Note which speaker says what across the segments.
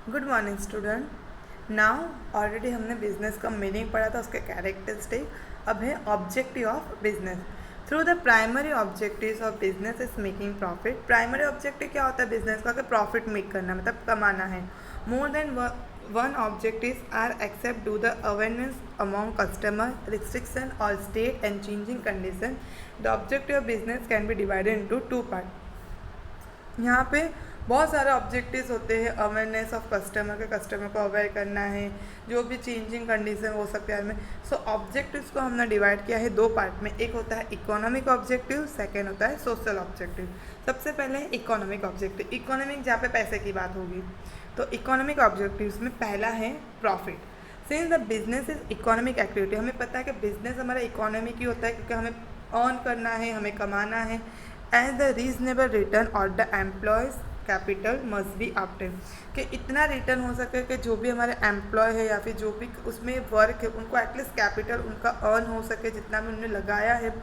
Speaker 1: Good morning student. Now already हमने business का meaning पढ़ा था, उसके कैरेक्टरिस्टिक। अब है objective of business. Through the primary objectives of business is making profit. Primary objective क्या होता है बिजनेस का? कि प्रॉफिट मेक करना, मतलब कमाना है। More than one objectives are except do the awareness among customer restriction और state and changing condition. The objective of business can be divided into two part. यहाँ पे बहुत सारे ऑब्जेक्टिव्स होते हैं। अवेयरनेस ऑफ कस्टमर को अवेयर करना है, जो भी चेंजिंग कंडीशन वो सब प्यार में। सो ऑब्जेक्टिव्स को हमने डिवाइड किया है दो पार्ट में। एक होता है इकोनॉमिक ऑब्जेक्टिव, सेकेंड होता है सोशल ऑब्जेक्टिव। सबसे पहले है इकोनॉमिक ऑब्जेक्टिव। इकोनॉमिक जहाँ पे पैसे की बात होगी, तो इकोनॉमिक ऑब्जेक्टिव्स में पहला है profit. Since the business is economic activity, हमें पता है कि बिजनेस हमारा इकोनॉमिक ही होता है, क्योंकि हमें अर्न करना है, हमें कमाना है। एज द रीजनेबल रिटर्न और the employees capital must be obtain, कि इतना रिटर्न हो सके कि जो भी हमारे एम्प्लॉय है या फिर जो भी उसमें वर्क है उनको एटलीस्ट कैपिटल उनका अर्न हो सके, जितना भी उन्होंने लगाया है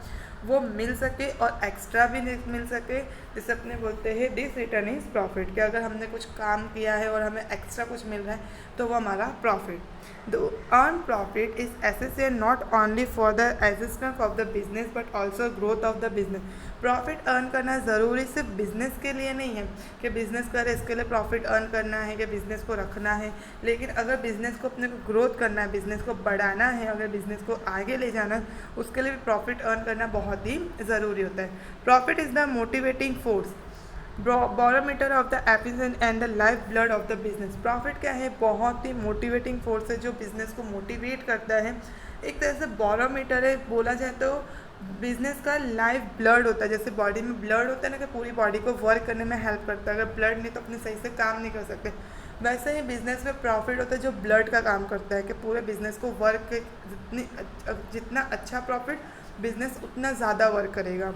Speaker 1: वो मिल सके और एक्स्ट्रा भी मिल सके। जिसे अपने बोलते हैं दिस रिटर्न इज प्रॉफिट, कि अगर हमने कुछ काम किया है और हमें एक्स्ट्रा कुछ मिल रहा है तो वो हमारा profit. The earn profit is essential not only for the existence of the business but also growth of the business. Profit earn करना ज़रूरी सिर्फ बिजनेस के लिए नहीं है कि बिजनेस करे इसके लिए प्रॉफिट अर्न करना है, कि बिजनेस को रखना है। लेकिन अगर बिजनेस को अपने को ग्रोथ करना है, बिजनेस को बढ़ाना है, अगर बिजनेस को आगे ले जाना है, उसके लिए भी प्रॉफिट अर्न करना बहुत ही ज़रूरी होता है। Profit is the motivating force, barometer of the efficiency and the life blood of the business. Profit क्या है? बहुत ही मोटिवेटिंग फोर्स है जो बिजनेस को मोटिवेट करता है। एक तरह से बैरोमीटर है, बोला जाए तो बिजनेस का लाइफ ब्लड होता है। जैसे बॉडी में ब्लड होता है ना, कि पूरी बॉडी को वर्क करने में हेल्प करता है। अगर ब्लड नहीं तो अपने सही से काम नहीं कर सकते। वैसे ही बिजनेस में प्रॉफिट होता है जो ब्लड का काम करता है, कि पूरे बिजनेस को वर्क जितना अच्छा प्रॉफिट बिजनेस उतना ज़्यादा वर्क करेगा।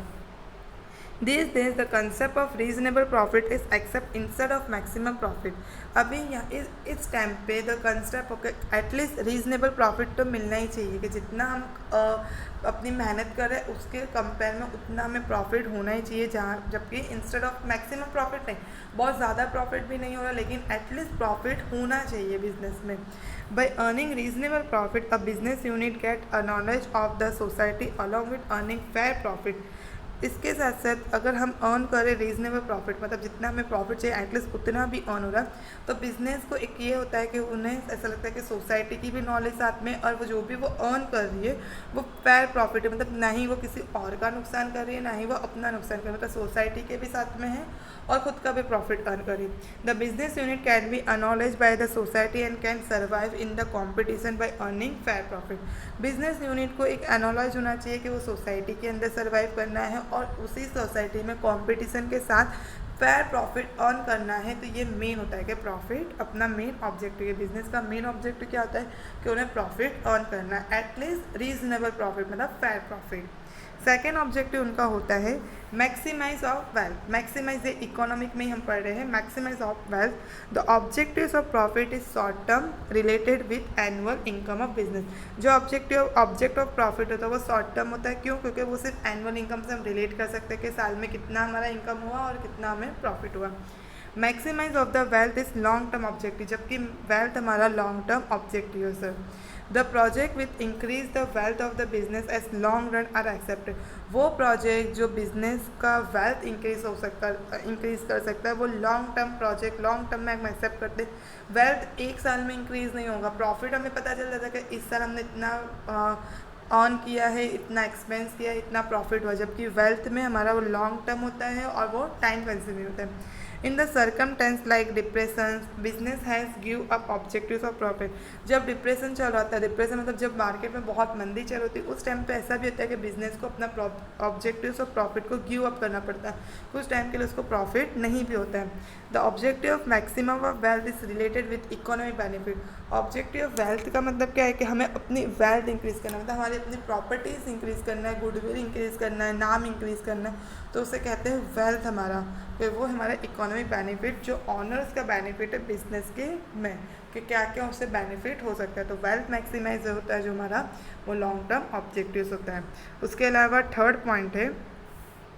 Speaker 1: These days the concept of reasonable profit is accept instead of maximum profit। अभी यहाँ इस टाइम पे the concept at least reasonable profit तो मिलना ही चाहिए, कि जितना हम अपनी मेहनत कर रहे हैं उसके कंपेयर में उतना हमें प्रॉफिट होना ही चाहिए। जहाँ जबकि इंस्टेड ऑफ मैक्सिमम प्रॉफिट नहीं, बहुत ज़्यादा प्रॉफिट भी नहीं हो रहा, लेकिन एटलीस्ट प्रॉफिट होना चाहिए बिजनेस में। By earning reasonable profit a business unit get a knowledge of the society along with earning fair profit. इसके साथ साथ अगर हम अर्न करें रीजनेबल प्रॉफिट, मतलब जितना हमें प्रॉफिट चाहिए एटलीस्ट उतना भी अर्न हो रहा है, तो बिज़नेस को एक ये होता है कि उन्हें ऐसा लगता है कि सोसाइटी की भी नॉलेज साथ में, और वो जो भी वो अर्न कर रही है वो फेयर प्रॉफिट है, मतलब ना ही वो किसी और का नुकसान कर रही है ना ही वो अपना नुकसान कर रही है, मतलब सोसाइटी के भी साथ में है और ख़ुद का भी प्रॉफिट अर्न कर रही है। The business unit can be acknowledge by the society and can survive in the competition by earning fair profit. Business unit को एक एनोलॉज होना चाहिए कि वो सोसाइटी के अंदर सर्वाइव करना है और उसी सोसाइटी में कंपटीशन के साथ फेयर प्रॉफिट अर्न करना है। तो ये मेन होता है कि प्रॉफिट अपना मेन ऑब्जेक्टिव है। बिजनेस का मेन ऑब्जेक्टिव क्या होता है? कि उन्हें प्रॉफिट अर्न करना है, एटलीस्ट रीजनेबल प्रॉफिट, मतलब फेयर प्रॉफिट। सेकेंड ऑब्जेक्टिव उनका होता है maximise of wealth. Maximise economic में ही हम पढ़ रहे हैं, maximise of wealth. The objectives of profit is short term related with annual income of business. जो ऑब्जेक्ट ऑफ प्रॉफिट होता है वो शॉर्ट टर्म होता है। क्यों? क्योंकि वो सिर्फ एनुअल इनकम से हम रिलेट कर सकते हैं कि साल में कितना हमारा इनकम हुआ और कितना हमें प्रॉफिट हुआ। Maximise of the wealth is long term objective, जबकि वेल्थ हमारा लॉन्ग टर्म ऑब्जेक्टिव है sir. The project with increase the wealth of the business as long run are accepted. वो प्रोजेक्ट जो बिजनेस का वेल्थ इंक्रीज कर सकता है वो long term project long term में हम एक्सेप्ट करते हैं। वेल्थ एक साल में इंक्रीज नहीं होगा। प्रॉफिट हमें पता चल जाता है कि इस साल हमने इतना अर्न किया है, इतना एक्सपेंस किया है, इतना प्रॉफिट हुआ, जबकि वेल्थ में हमारा वो लॉन्ग टर्म होता है और वो टाइम कंज्यूमिंग होता है। In the circumstance like depression business has give up objectives of profit. जब डिप्रेशन चल रहा था, डिप्रेशन मतलब जब मार्केट में बहुत मंदी चल रही थी, उस टाइम पे ऐसा भी होता है कि बिजनेस को अपना ऑब्जेक्टिव्स ऑफ प्रॉफिट को गिव अप करना पड़ता है। कुछ टाइम के लिए उसको प्रॉफिट नहीं भी होता है। The objective of maximum of wealth is related with economic benefit. Objective of wealth का मतलब क्या है? कि हमें अपनी वेल्थ इंक्रीज़ करना, मतलब हमारी अपनी प्रॉपर्टीज़ इंक्रीज़ करना है, गुडविल इंक्रीज़ करना है, नाम इंक्रीज़ करना है, तो उसे कहते हैं वेल्थ हमारा। तो वो हमारा इकोनॉमिक बेनिफिट जो ऑनर्स का बेनिफिट है बिजनेस के में, कि क्या क्या उससे बेनिफिट हो सकता है। तो वेल्थ मैक्सिमाइज होता है जो हमारा वो लॉन्ग टर्म ऑब्जेक्टिव्स होता है। उसके अलावा थर्ड पॉइंट है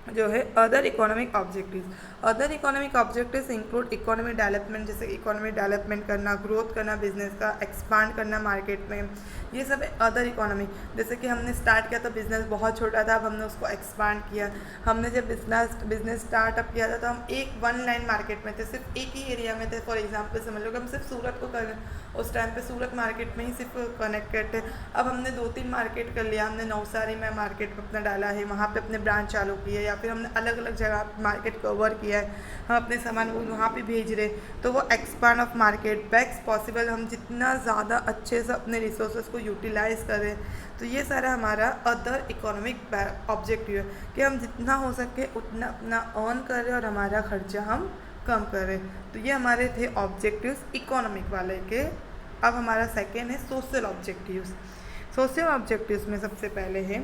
Speaker 1: जो है other economic objectives. Other economic objectives include economic development, जैसे इकोनॉमिक डेवलपमेंट करना, ग्रोथ करना बिजनेस का, एक्सपांड करना मार्केट में, ये सब है अदर इकोनॉमिक। जैसे कि हमने स्टार्ट किया तो बिज़नेस बहुत छोटा था, अब हमने उसको एक्सपांड किया। हमने जब बिजनेस स्टार्टअप किया था तो हम एक वन लाइन मार्केट में थे, सिर्फ एक ही एरिया में थे। फॉर एग्जाम्पल समझ लो कि हम सिर्फ सूरत को कर, उस टाइम पे सूरत मार्केट में ही सिर्फ कनेक्टेड थे। अब हमने 2-3 मार्केट कर लिया, हमने नवसारी में मार्केट अपना डाला है, वहाँ पे अपने ब्रांच चालू किए, या फिर हमने अलग अलग जगह मार्केट कवर किया है, हम अपने सामान वहाँ पे भेज रहे, तो वो expand of market best possible. हम जितना ज़्यादा अच्छे से अपने रिसोर्सेज को यूटिलाइज करें, तो ये सारा हमारा अदर इकोनॉमिक ऑब्जेक्टिव है कि हम जितना हो सके उतना अपना अर्न करें और हमारा खर्चा हम कम करें। तो ये हमारे थे ऑब्जेक्टिव्स इकोनॉमिक वाले के। अब हमारा सेकेंड है सोशल ऑब्जेक्टिव्स। सोशल ऑब्जेक्टिव्स में सबसे पहले है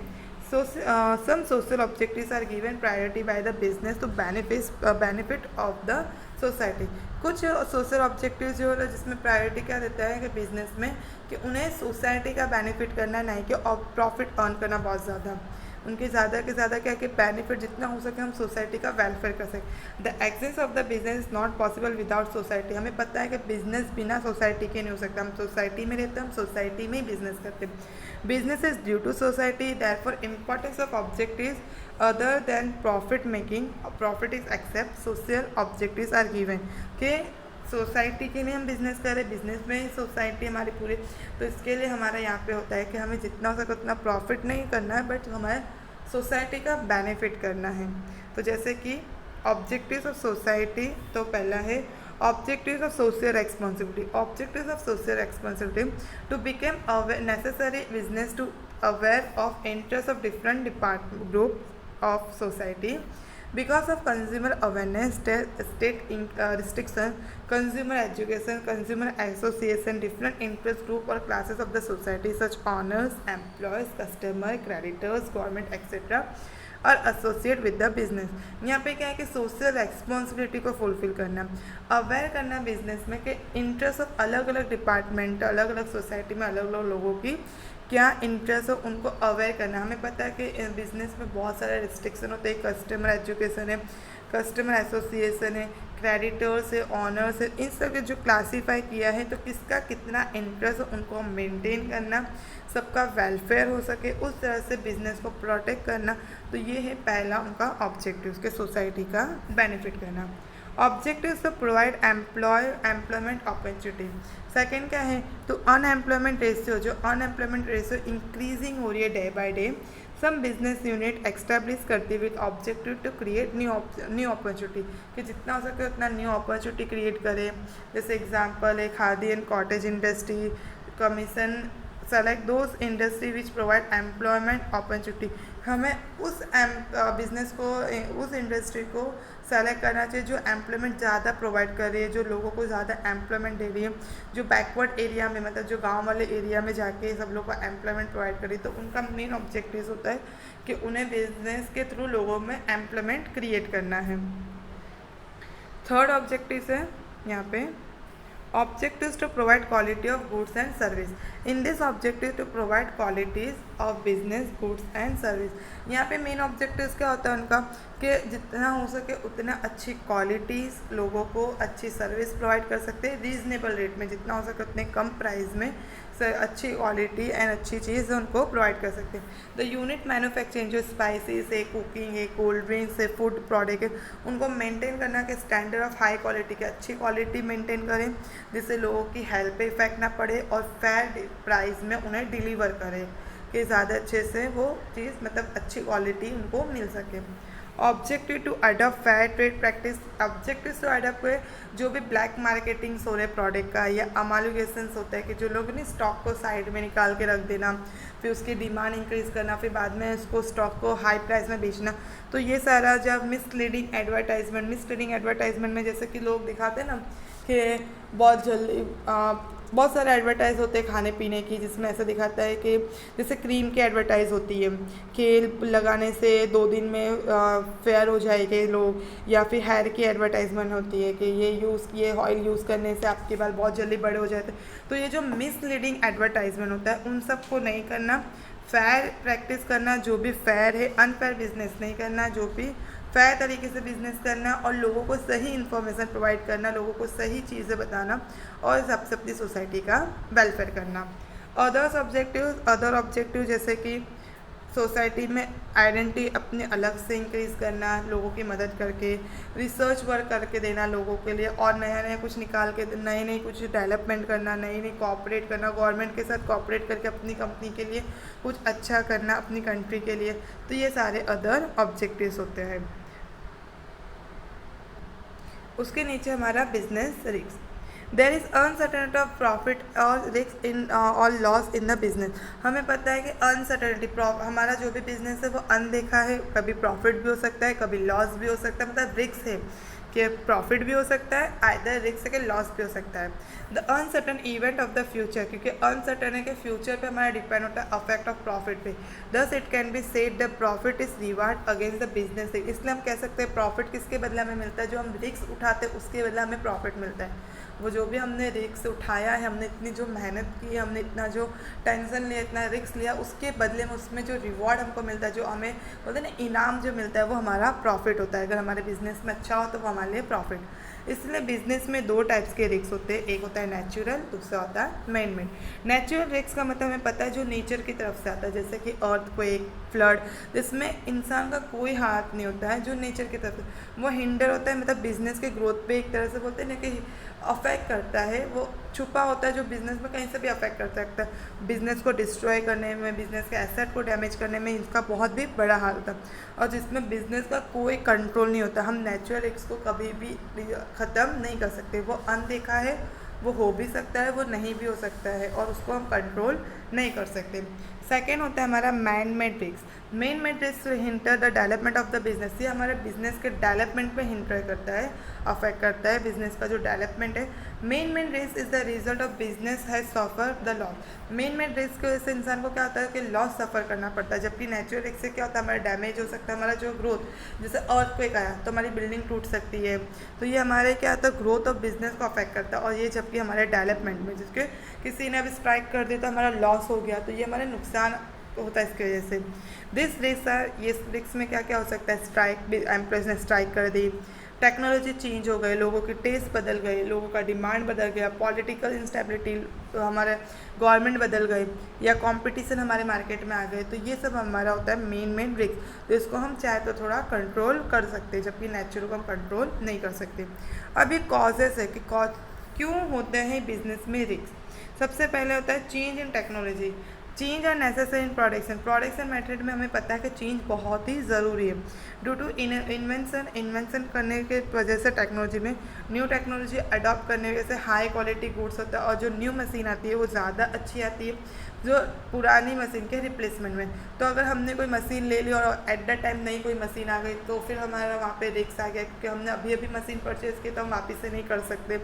Speaker 1: some social objectives are given priority by the business to benefit of the society। कुछ सोशल ऑब्जेक्टिव जो है जिसमें प्रायोरिटी क्या देता है कि बिजनेस में कि उन्हें सोसाइटी का बेनिफिट करना, नहीं कि प्रॉफिट अर्न करना बहुत ज़्यादा। उनके ज़्यादा के ज़्यादा क्या कि बेनिफिट जितना हो सके हम सोसाइटी का वेलफेयर कर सकें। The access of the business is not possible without society. हमें पता है कि बिजनेस बिना सोसाइटी के नहीं हो सकता। हम सोसाइटी में रहते हैं, हम सोसाइटी में ही बिजनेस करते हैं। Business is due to society, therefore importance of objectives other than profit making, profit is accept social objectives are given कि सोसाइटी के लिए हम बिज़नेस करें, बिज़नेस में ही सोसाइटी हमारी पूरी। तो इसके लिए हमारा यहाँ पे होता है कि हमें जितना हो सके उतना प्रॉफिट नहीं करना है, बट हमारे सोसाइटी का बेनिफिट करना है। तो जैसे कि ऑब्जेक्टिव्स ऑफ सोसाइटी, तो पहला है objectives of social responsibility. Objectives of social responsibility to become aware necessary business to aware of interest of different department group of society because of consumer awareness, state restriction, consumer education, consumer association, different interest group or classes of the society such owners, employees, customer, creditors, government etc. और associate with the business. यहाँ पे क्या है कि social responsibility को fulfil करना, aware करना business में कि इंटरेस्ट ऑफ अलग अलग डिपार्टमेंट, अलग अलग सोसाइटी में अलग अलग लोगों की क्या इंटरेस्ट हो, उनको अवेयर करना। हमें पता है कि बिज़नेस में बहुत सारे रिस्ट्रिक्शन होते हैं, कस्टमर एजुकेशन है, कस्टमर एसोसिएशन है, क्रेडिटर्स है, ऑनर्स है, इन सब के जो क्लासीफाई किया है, तो किसका कितना इंटरेस्ट हो उनको मेंटेन करना, सबका वेलफेयर हो सके उस तरह से बिजनेस को प्रोटेक्ट करना। तो ये है पहला उनका ऑब्जेक्टिव, उसके सोसाइटी का बेनिफिट करना। Objectives to provide employment opportunity. Second क्या है, तो अनएम्प्लॉयमेंट रेशियो, जो अनएम्प्लॉयमेंट रेशियो इंक्रीजिंग हो रही है day by day, some business unit establish करती हुई objective to create new opportunity, कि जितना हो सके उतना न्यू अपॉर्चुनिटी क्रिएट करें। जैसे एग्जांपल है khadi and cottage industry, commission select those industry which provide employment opportunity. हमें उस बिजनेस को, उस इंडस्ट्री को सेलेक्ट करना चाहिए जो एम्प्लॉयमेंट ज़्यादा प्रोवाइड कर रही है, जो लोगों को ज़्यादा एम्प्लॉयमेंट दे रही है, जो बैकवर्ड एरिया में, मतलब जो गांव वाले एरिया में जाके सब लोगों को एम्प्लॉयमेंट प्रोवाइड कर रही है। तो उनका मेन ऑब्जेक्टिव होता है कि उन्हें बिजनेस के थ्रू लोगों में एम्प्लॉयमेंट क्रिएट करना है। थर्ड ऑब्जेक्टिव है यहाँ पे objectives to provide quality of goods and service. In this objective to provide qualities of business goods and service, यहाँ पे मेन ऑब्जेक्टिव्स क्या होता है उनका कि जितना हो सके उतना अच्छी क्वालिटीज़, लोगों को अच्छी सर्विस प्रोवाइड कर सकते हैं रीजनेबल रेट में, जितना हो सके उतने कम प्राइस में अच्छी क्वालिटी एंड अच्छी चीज़ उनको प्रोवाइड कर सकते हैं। द यूनिट मैन्युफैक्चरिंग, जो स्पाइसेस है, कुकिंग है, कोल्ड ड्रिंक्स है, फूड प्रोडक्ट है, उनको मेंटेन करना कि स्टैंडर्ड ऑफ हाई क्वालिटी की अच्छी क्वालिटी मेंटेन करें, जिससे लोगों की हेल्थ पे इफेक्ट ना पड़े और फेयर प्राइस में उन्हें डिलीवर करें कि ज़्यादा अच्छे से वो चीज़, मतलब अच्छी क्वालिटी उनको मिल सके। Objective to adopt fair trade practice. Objective to adopt जो भी ब्लैक मार्केटिंग्स हो रहे प्रोडक्ट का या अमालुगेशंस होता है कि जो लोग नहीं स्टॉक को साइड में निकाल के रख देना, फिर उसकी डिमांड इंक्रीज़ करना, फिर बाद में उसको स्टॉक को हाई प्राइस में बेचना। तो ये सारा जब मिसलीडिंग एडवर्टाइजमेंट में जैसे कि लोग दिखाते हैं ना कि बहुत जल्दी बहुत सारे एडवर्टाइज़ होते हैं खाने पीने की, जिसमें ऐसा दिखाता है कि जैसे क्रीम की एडवर्टाइज़ होती है कि लगाने से 2 दिन में फेयर हो जाएंगे लोग, या फिर हेयर की एडवर्टाइजमेंट होती है कि ये ऑयल यूज़ करने से आपके बाल बहुत जल्दी बड़े हो जाते हैं। तो ये जो मिसलीडिंग एडवर्टाइजमेंट होता है उन सब को नहीं करना, फेयर प्रैक्टिस करना, जो भी फेयर है, अनफेयर बिजनेस नहीं करना, जो भी फेयर तरीके से बिजनेस करना और लोगों को सही इन्फॉर्मेशन प्रोवाइड करना, लोगों को सही चीज़ें बताना और सबसे अपनी सोसाइटी का वेलफेयर करना। अदर ऑब्जेक्टिव जैसे कि सोसाइटी में आइडेंटिटी अपने अलग से इंक्रीज़ करना, लोगों की मदद करके, रिसर्च वर्क करके देना लोगों के लिए, और नया नया कुछ निकाल के नई नई कुछ डेवलपमेंट करना, नई नई कॉपरेट करना, गवर्नमेंट के साथ कॉपरेट करके अपनी कंपनी के लिए कुछ अच्छा करना, अपनी कंट्री के लिए। तो ये सारे अदर ऑब्जेक्टिव्स होते हैं। उसके नीचे हमारा business risk. There is uncertainty of profit और रिस्क इन और लॉस इन द बिजनेस। हमें पता है कि अनसर्टेनिटी, हमारा जो भी बिजनेस है वो अनदेखा है, कभी प्रॉफिट भी हो सकता है, कभी लॉस भी हो सकता है, मतलब रिस्क है कि प्रॉफिट भी हो सकता है, आइदर रिस्क है कि लॉस भी हो सकता है। The uncertain event of the future, क्योंकि अनसर्टन है कि फ्यूचर पे हमारा डिपेंड होता है अफेक्ट ऑफ प्रॉफिट पे। Thus it can be said the profit is reward against the business. इसलिए हम कह सकते हैं प्रॉफिट किसके बदले हमें मिलता है, जो हम रिस्क उठाते हैं उसके बदले हमें प्रॉफिट मिलता है। वो जो भी हमने रिस्क उठाया है, हमने इतनी जो मेहनत की है, हमने इतना जो टेंशन लिया, इतना रिस्क लिया, उसके बदले में उसमें जो रिवॉर्ड हमको मिलता है, जो हमें बोलते हैं ना इनाम जो मिलता है, वो हमारा प्रॉफिट होता है। अगर हमारे बिजनेस में अच्छा हो तो वो हमारे लिए प्रॉफिट। इसलिए बिजनेस में दो टाइप्स के रिस्क होते हैं, एक होता है नेचुरल, दूसरा होता है मैन मेड। नेचुरल रिस्क का मतलब हमें पता है जो नेचर की तरफ से आता है, जैसे कि अर्थक्वेक, फ्लड, जिसमें इंसान का कोई हाथ नहीं होता है, जो नेचर की तरफ से वो हिंडर होता है, मतलब बिजनेस के ग्रोथ पे एक तरह से बोलते हैं ना कि अफेक्ट करता है, वो छुपा होता है, जो बिजनेस में कहीं से भी अफेक्ट कर सकता है। बिजनेस को डिस्ट्रॉय करने में, बिजनेस के एसेट को डैमेज करने में इसका बहुत भी बड़ा हाथ होता है, और जिसमें बिजनेस का कोई कंट्रोल नहीं होता। हम नेचुरल रिस्क को कभी भी ख़त्म नहीं कर सकते। वो अनदेखा है, वो हो भी सकता है, वो नहीं भी हो सकता है, और उसको हम कंट्रोल नहीं कर सकते। सेकेंड होता है हमारा man made risk. Main made risk hinter the development of the business. ये हमारे बिजनेस के डेवलपमेंट पे हिंटर करता है, अफेक्ट करता है बिजनेस का जो डेवलपमेंट है। Main risk is the result of business has suffer the loss. Main risk की वजह से इंसान को क्या होता है कि लॉस सफ़र करना पड़ता है, जबकि नेचुरल रिस्क से क्या होता है हमारा डैमेज हो सकता है, हमारा जो ग्रोथ, जैसे अर्थक्वेक आया तो हमारी बिल्डिंग टूट सकती है, तो ये हमारे क्या होता है ग्रोथ ऑफ बिजनेस को अफेक्ट करता है। और ये जबकि हमारे डेवलपमेंट में, जिसके किसी ने अभी स्ट्राइक कर दिया तो हमारा लॉस हो गया, तो ये हमारे नुकसान होता है इसकी वजह से। दिस रिस्क आर, ये रिस्क में क्या क्या हो सकता है, स्ट्राइक, एम्प्लॉयज़ ने स्ट्राइक कर दी, टेक्नोलॉजी चेंज हो गए, लोगों के टेस्ट बदल गए, लोगों का डिमांड बदल गया, पॉलिटिकल इंस्टेबिलिटी, तो हमारे गवर्नमेंट बदल गए, या कंपटीशन हमारे मार्केट में आ गए, तो ये सब हमारा होता है मेन रिस्क। तो इसको हम चाहे तो थोड़ा कंट्रोल कर सकते हैं, जबकि नेचुरल को हम कंट्रोल नहीं कर सकते। अब ये कॉजेस है कि क्यों होते हैं बिजनेस में रिस्क। सबसे पहले होता है change in technology. Change are necessary in production method में हमें पता है कि चेंज बहुत ही ज़रूरी है। ड्यू टू इन्वेंशन करने के वजह से टेक्नोलॉजी में न्यू टेक्नोलॉजी अडॉप्ट करने की वजह से हाई क्वालिटी गुड्स होता है, और जो न्यू मशीन आती है वो ज़्यादा अच्छी आती है जो पुरानी मशीन के रिप्लेसमेंट में। तो अगर हमने कोई मशीन ले ली और एट द टाइम नई कोई मशीन आ गई, तो फिर हमारा वहाँ पे रिस्क आ गया, क्योंकि हमने अभी अभी मशीन परचेज़ की तो हम वापस से नहीं कर सकते,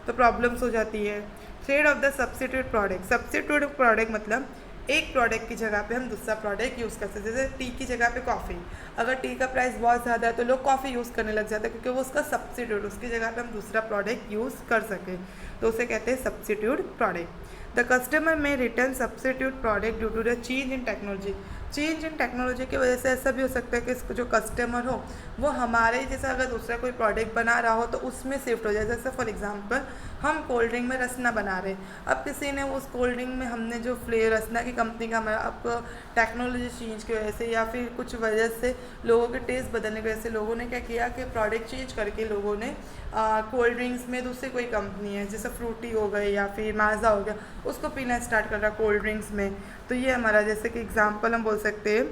Speaker 1: तो प्रॉब्लम्स हो जाती है। Trade off the substitute product. Substitute product मतलब एक प्रोडक्ट की जगह पे हम दूसरा प्रोडक्ट यूज़ कर सकते हैं। जैसे टी की जगह पे कॉफ़ी, अगर टी का प्राइस बहुत ज़्यादा है तो लोग कॉफ़ी यूज़ करने लग जाते हैं, क्योंकि वो उसका सब्स्टिट्यूट, उसकी जगह पे हम दूसरा प्रोडक्ट यूज़ कर सकें, तो उसे कहते हैं सब्स्टिट्यूट प्रोडक्ट। द कस्टमर में return substitute product due to the change in technology. Change in technology की वजह से ऐसा भी हो सकता है कि इसको जो कस्टमर हो वो हमारे जैसा अगर दूसरा कोई प्रोडक्ट बना रहा हो तो उसमें शिफ्ट हो जाए। जैसे फॉर एग्जांपल हम कोल्ड ड्रिंक में रसना बना रहे, अब किसी ने उस कोल्ड ड्रिंक में हमने जो फ्लेवर रसना की कंपनी का हमारा अब टेक्नोलॉजी चेंज की वजह से या फिर कुछ वजह से लोगों के टेस्ट बदलने की वजह से लोगों ने क्या किया कि प्रोडक्ट चेंज करके लोगों ने कोल्ड ड्रिंक्स में दूसरी कोई कंपनी है जैसे फ्रूटी हो गई या फिर माजा हो गया, उसको पीना स्टार्ट कर रहा कोल्ड ड्रिंक्स में। तो ये हमारा जैसे कि एग्जांपल हम बोल सकते हैं,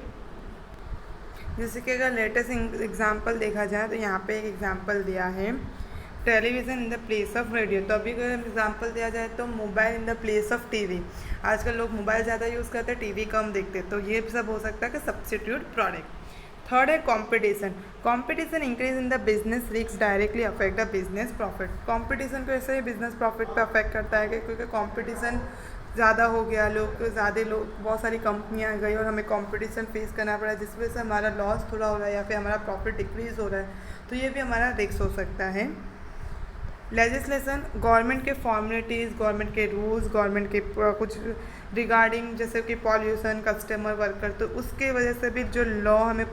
Speaker 1: जैसे कि अगर लेटेस्ट एग्जांपल देखा जाए तो यहाँ पे एक एग्जांपल दिया है television in the place of radio. तो अभी अगर एग्जांपल दिया जाए तो mobile in the place of TV. आजकल लोग मोबाइल ज़्यादा यूज़ करते हैं, टीवी कम देखते, तो ये सब हो सकता है कि सब्स्टिट्यूट प्रोडक्ट। थर्ड है competition. Competition increase in the business risk directly affect the business profit. Competition को ऐसे ही बिजनेस प्रॉफिट पे अफेक्ट करता है क्योंकि कंपटीशन ज़्यादा हो गया, बहुत सारी कंपनियां आ गई और हमें कंपटीशन फेस करना पड़ा, जिस वजह से हमारा लॉस थोड़ा हो रहा है या फिर हमारा प्रॉफिट डिक्रीज़ हो रहा है, तो ये भी हमारा रिस्क हो सकता है। लेजिस्लेशन, गवर्नमेंट के फॉर्मेलिटीज़, गवर्नमेंट के रूल्स, गवर्नमेंट के कुछ रिगार्डिंग जैसे कि पॉल्यूशन, कस्टमर, वर्कर, तो उसके वजह से भी जो लॉ हमें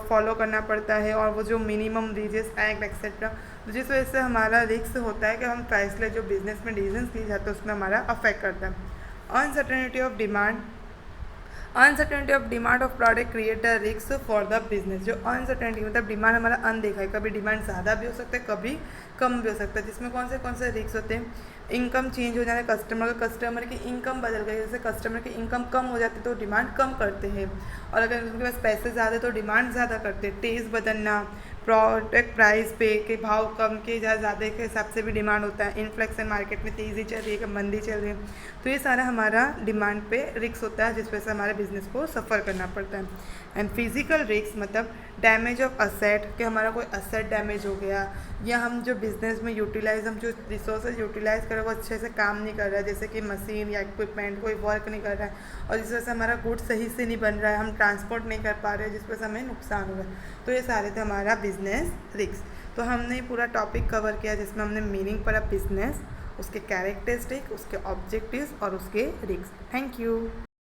Speaker 1: फॉलो करना पड़ता है, और वो जो मिनिमम वेजेस एक्ट एक्सेट्रा, जिस वजह से हमारा रिस्क होता है कि हम प्राइसलेस जो बिजनेस में डिसीजंस लिए जाते हैं उसमें हमारा अफेक्ट करता है। Uncertainty of demand, uncertainty of demand of product create a risk for the business. जो अनसर्टेनिटी मतलब डिमांड हमारा अनदेखा है, कभी डिमांड ज़्यादा भी हो सकता है, कभी कम भी हो सकता है, जिसमें कौन से रिस्क होते हैं। इनकम चेंज हो जाना, कस्टमर की इनकम बदल गई, जैसे कस्टमर की इनकम कम हो जाती है तो डिमांड कम करते हैं, और अगर उनके पास पैसे ज़्यादा तो डिमांड ज़्यादा करते हैं। टेस्ट बदलना, प्रोडक्ट प्राइस पे के भाव कम के ज़्यादा के हिसाब से भी डिमांड होता है। इन्फ्लेक्शन, मार्केट में तेज़ी चल रही है कि मंदी चल रही है, तो ये सारा हमारा डिमांड पे रिस्क होता है, जिस वजह से हमारे बिजनेस को सफ़र करना पड़ता है। एंड फिजिकल रिस्क मतलब डैमेज ऑफ असेट, कि हमारा कोई असेट डैमेज हो गया, या हम जो बिज़नेस में हम जो रिसोर्सेज यूटिलाइज़ कर रहे हैं वो अच्छे से काम नहीं कर रहा है, जैसे कि मशीन या इक्विपमेंट कोई वर्क नहीं कर रहा है, और जिस वजह से हमारा गुड सही से नहीं बन रहा है, हम ट्रांसपोर्ट नहीं कर पा रहे हैं, जिस वजह से हमें नुकसान हो रहा है। तो ये सारे थे हमारा बिजनेस रिस्क। तो हमने पूरा टॉपिक कवर किया जिसमें हमने मीनिंग पढ़ा बिजनेस, उसके कैरेक्टरिस्टिक, उसके ऑब्जेक्टिव्स और उसके रिस्क। Thank you.